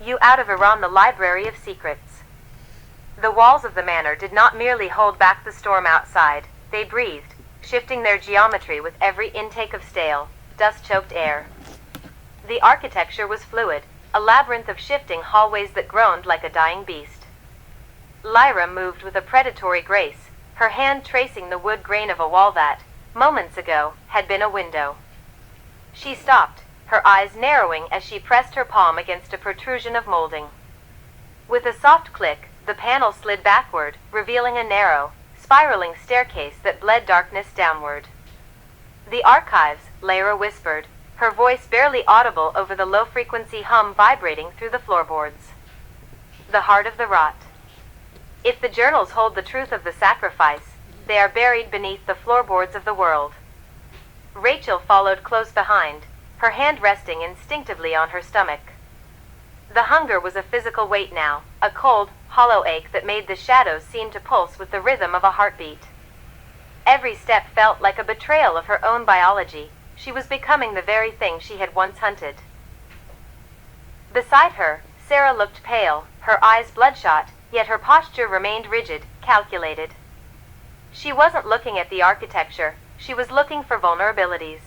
You out of Iran, the Library of Secrets. The walls of the manor did not merely hold back the storm outside, they breathed, shifting their geometry with every intake of stale, dust-choked air. The architecture was fluid, a labyrinth of shifting hallways that groaned like a dying beast. Lyra moved with a predatory grace, her hand tracing the wood grain of a wall that, moments ago, had been a window. She stopped, her eyes narrowing as she pressed her palm against a protrusion of molding. With a soft click, the panel slid backward, revealing a narrow, spiraling staircase that bled darkness downward. "The archives," Lyra whispered, her voice barely audible over the low-frequency hum vibrating through the floorboards. "The heart of the rot. If the journals hold the truth of the sacrifice, they are buried beneath the floorboards of the world." Rachel followed close behind, her hand resting instinctively on her stomach. The hunger was a physical weight now, a cold, hollow ache that made the shadows seem to pulse with the rhythm of a heartbeat. Every step felt like a betrayal of her own biology. She was becoming the very thing she had once hunted. Beside her, Sarah looked pale, her eyes bloodshot, yet her posture remained rigid, calculated. She wasn't looking at the architecture, she was looking for vulnerabilities.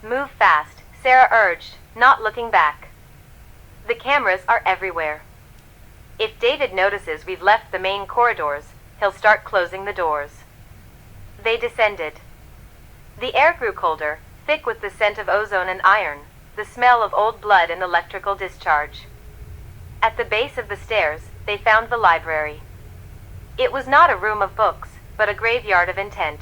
"Move fast," Sarah urged, not looking back. "The cameras are everywhere. If David notices we've left the main corridors, he'll start closing the doors." They descended. The air grew colder, thick with the scent of ozone and iron, the smell of old blood and electrical discharge. At the base of the stairs, they found the library. It was not a room of books, but a graveyard of intent.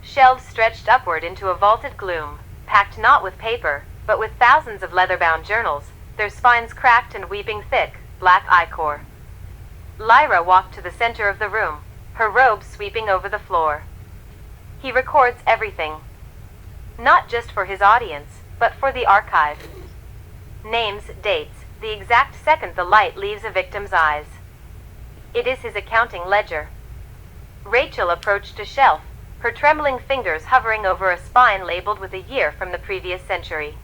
Shelves stretched upward into a vaulted gloom, packed not with paper, but with thousands of leather-bound journals, their spines cracked and weeping thick, black ichor. Lyra walked to the center of the room, her robe sweeping over the floor. "He records everything. Not just for his audience, but for the archive. Names, dates, the exact second the light leaves a victim's eyes. It is his accounting ledger." Rachel approached a shelf, her trembling fingers hovering over a spine labeled with a year from the previous century.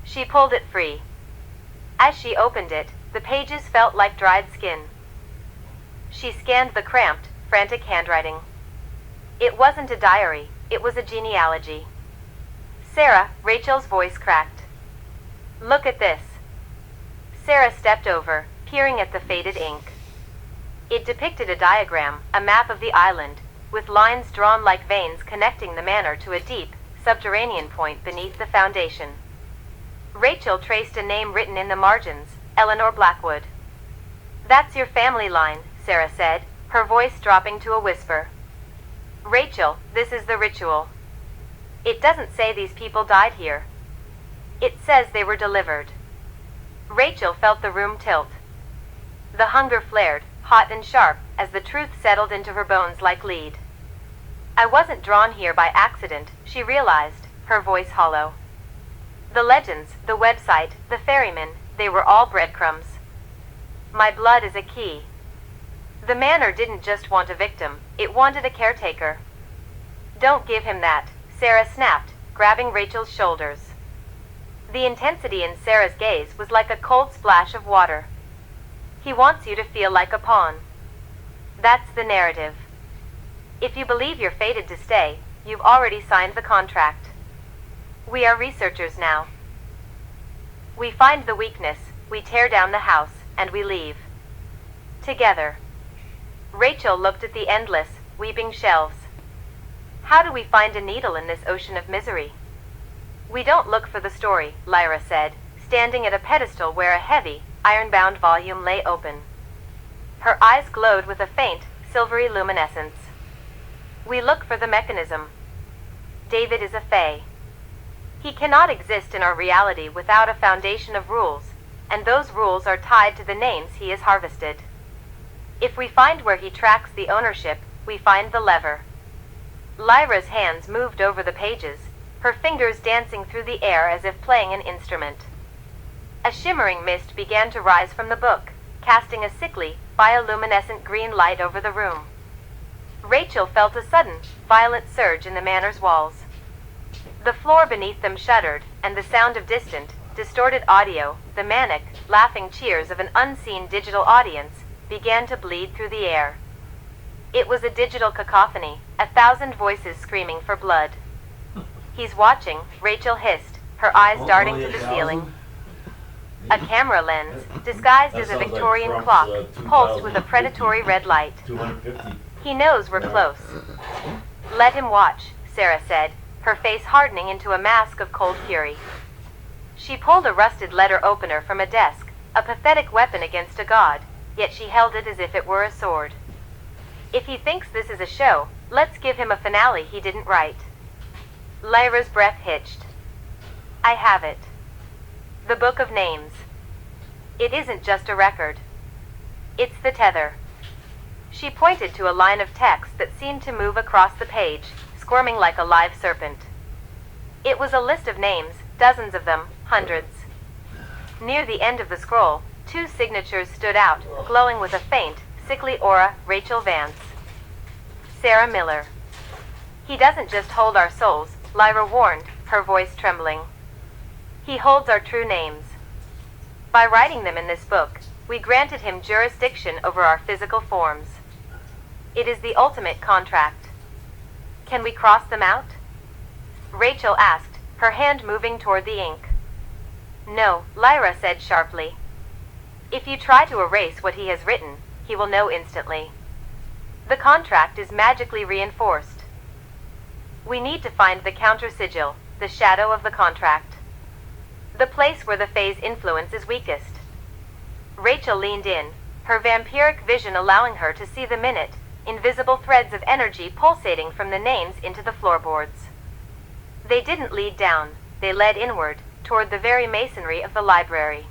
She pulled it free. As she opened it, the pages felt like dried skin. She scanned the cramped, frantic handwriting. It wasn't a diary, it was a genealogy. "Sarah," Rachel's voice cracked. "Look at this." Sarah stepped over, peering at the faded ink. It depicted a diagram, a map of the island, with lines drawn like veins connecting the manor to a deep, subterranean point beneath the foundation. Rachel traced a name written in the margins, Eleanor Blackwood. "That's your family line," Sarah said, her voice dropping to a whisper. "Rachel, this is the ritual. It doesn't say these people died here. It says they were delivered." Rachel felt the room tilt. The hunger flared, hot and sharp, as the truth settled into her bones like lead. "I wasn't drawn here by accident," she realized, her voice hollow. "The legends, the website, the ferryman, they were all breadcrumbs. My blood is a key. The manor didn't just want a victim, it wanted a caretaker." "Don't give him that," Sarah snapped, grabbing Rachel's shoulders. The intensity in Sarah's gaze was like a cold splash of water. "He wants you to feel like a pawn. That's the narrative. If you believe you're fated to stay, you've already signed the contract. We are researchers now. We find the weakness, we tear down the house, and we leave. Together." Rachel looked at the endless, weeping shelves. "How do we find a needle in this ocean of misery?" "We don't look for the story," Lyra said, standing at a pedestal where a heavy, iron-bound volume lay open. Her eyes glowed with a faint, silvery luminescence. "We look for the mechanism. David is a fae. He cannot exist in our reality without a foundation of rules, and those rules are tied to the names he has harvested. If we find where he tracks the ownership, we find the lever." Lyra's hands moved over the pages, her fingers dancing through the air as if playing an instrument. A shimmering mist began to rise from the book, casting a sickly, bioluminescent green light over the room. Rachel felt a sudden, violent surge in the manor's walls. The floor beneath them shuddered, and the sound of distant, distorted audio, the manic, laughing cheers of an unseen digital audience, began to bleed through the air. It was a digital cacophony, 1,000 voices screaming for blood. "He's watching," Rachel hissed, her eyes darting to the ceiling. A camera lens, disguised as a Victorian clock, pulsed with a predatory red light. 250. "He knows we're close." "Let him watch," Sarah said, her face hardening into a mask of cold fury. She pulled a rusted letter opener from a desk, a pathetic weapon against a god, yet she held it as if it were a sword. "If he thinks this is a show, let's give him a finale he didn't write." Lyra's breath hitched. "I have it. The Book of Names. It isn't just a record. It's the tether." She pointed to a line of text that seemed to move across the page, squirming like a live serpent. It was a list of names, dozens of them, hundreds. Near the end of the scroll, 2 signatures stood out, glowing with a faint, sickly aura: Rachel Vance. Sarah Miller. "He doesn't just hold our souls," Lyra warned, her voice trembling. "He holds our true names. By writing them in this book, we granted him jurisdiction over our physical forms. It is the ultimate contract. Can we cross them out?" Rachel asked, her hand moving toward the ink. "No," Lyra said sharply. "If you try to erase what he has written, he will know instantly. The contract is magically reinforced. We need to find the counter sigil, the shadow of the contract. The place where the phase influence is weakest." Rachel leaned in, her vampiric vision allowing her to see the minute, invisible threads of energy pulsating from the names into the floorboards. They didn't lead down, they led inward, toward the very masonry of the library.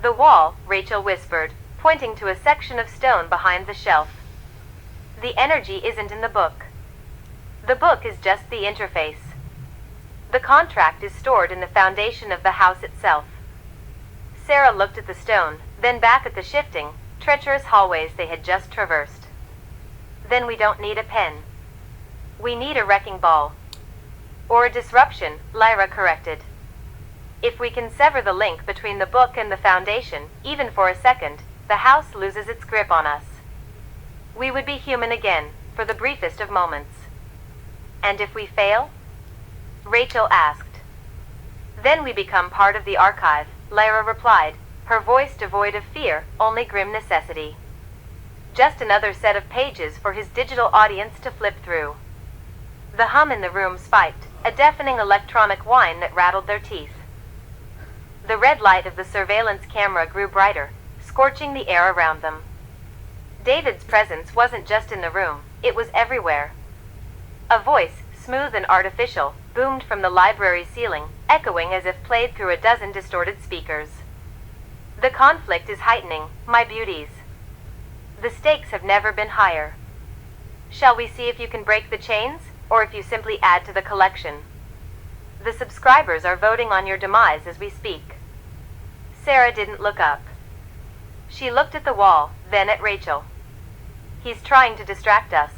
"The wall," Rachel whispered, pointing to a section of stone behind the shelf. "The energy isn't in the book. The book is just the interface. The contract is stored in the foundation of the house itself." Sarah looked at the stone, then back at the shifting, treacherous hallways they had just traversed. "Then we don't need a pen. We need a wrecking ball." "Or a disruption," Lyra corrected. "If we can sever the link between the book and the foundation, even for a second, the house loses its grip on us. We would be human again, for the briefest of moments." "And if we fail?" Rachel asked. "Then we become part of the archive," Lyra replied, her voice devoid of fear, only grim necessity. Just another set of pages for his digital audience to flip through. The hum in the room spiked, a deafening electronic whine that rattled their teeth. The red light of the surveillance camera grew brighter, scorching the air around them. David's presence wasn't just in the room, it was everywhere. A voice, smooth and artificial, boomed from the library ceiling, echoing as if played through a dozen distorted speakers. "The conflict is heightening, my beauties. The stakes have never been higher. Shall we see if you can break the chains, or if you simply add to the collection? The subscribers are voting on your demise as we speak." Sarah didn't look up. She looked at the wall, then at Rachel. "He's trying to distract us.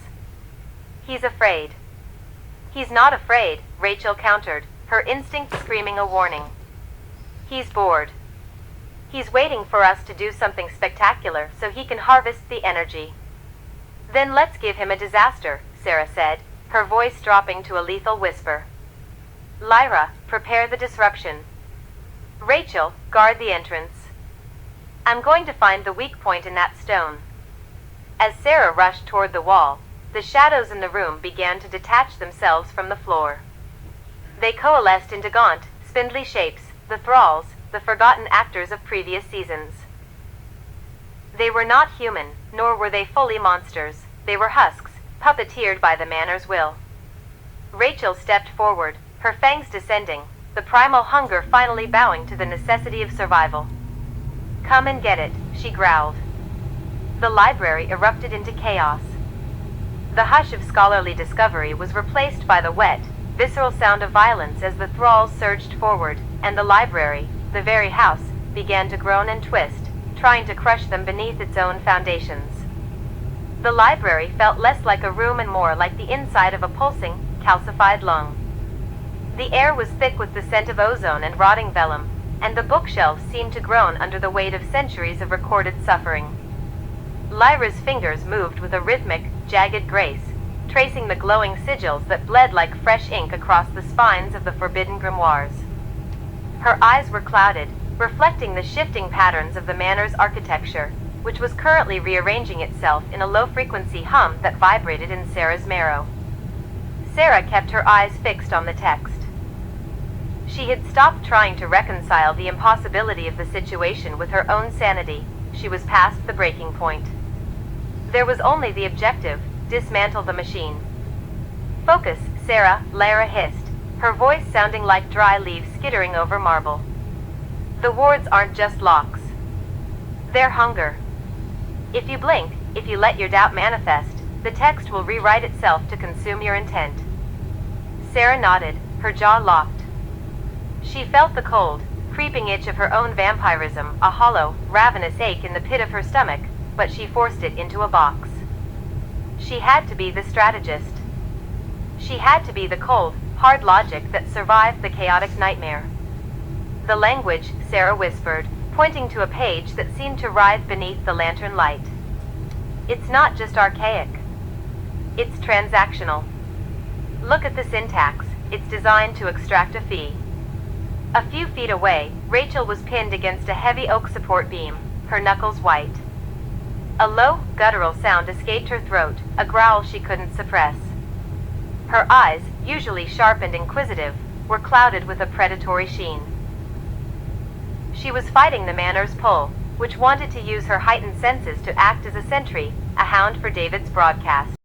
He's afraid." "He's not afraid," Rachel countered, her instinct screaming a warning. "He's bored. He's waiting for us to do something spectacular so he can harvest the energy." "Then let's give him a disaster," Sarah said, her voice dropping to a lethal whisper. "Lyra, prepare the disruption. Rachel, guard the entrance. I'm going to find the weak point in that stone." As Sarah rushed toward the wall, the shadows in the room began to detach themselves from the floor. They coalesced into gaunt, spindly shapes, the thralls, the forgotten actors of previous seasons. They were not human, nor were they fully monsters. They were husks, puppeteered by the manor's will. Rachel stepped forward, her fangs descending, the primal hunger finally bowing to the necessity of survival. "Come and get it," she growled. The library erupted into chaos. The hush of scholarly discovery was replaced by the wet, visceral sound of violence as the thralls surged forward, and the library, the very house, began to groan and twist, trying to crush them beneath its own foundations. The library felt less like a room and more like the inside of a pulsing, calcified lung. The air was thick with the scent of ozone and rotting vellum, and the bookshelves seemed to groan under the weight of centuries of recorded suffering. Lyra's fingers moved with a rhythmic, jagged grace, tracing the glowing sigils that bled like fresh ink across the spines of the forbidden grimoires. Her eyes were clouded, reflecting the shifting patterns of the manor's architecture, which was currently rearranging itself in a low-frequency hum that vibrated in Sarah's marrow. Sarah kept her eyes fixed on the text. She had stopped trying to reconcile the impossibility of the situation with her own sanity. She was past the breaking point. There was only the objective: dismantle the machine. "Focus, Sarah," Lyra hissed, her voice sounding like dry leaves skittering over marble. "The wards aren't just locks. They're hunger. If you blink, if you let your doubt manifest, the text will rewrite itself to consume your intent." Sarah nodded, her jaw locked. She felt the cold, creeping itch of her own vampirism, a hollow, ravenous ache in the pit of her stomach, but she forced it into a box. She had to be the strategist. She had to be the cold, hard logic that survived the chaotic nightmare. "The language," Sarah whispered, pointing to a page that seemed to writhe beneath the lantern light. "It's not just archaic. It's transactional. Look at the syntax. It's designed to extract a fee." A few feet away, Rachel was pinned against a heavy oak support beam, her knuckles white. A low, guttural sound escaped her throat, a growl she couldn't suppress. Her eyes, usually sharp and inquisitive, were clouded with a predatory sheen. She was fighting the manor's pull, which wanted to use her heightened senses to act as a sentry, a hound for David's broadcast.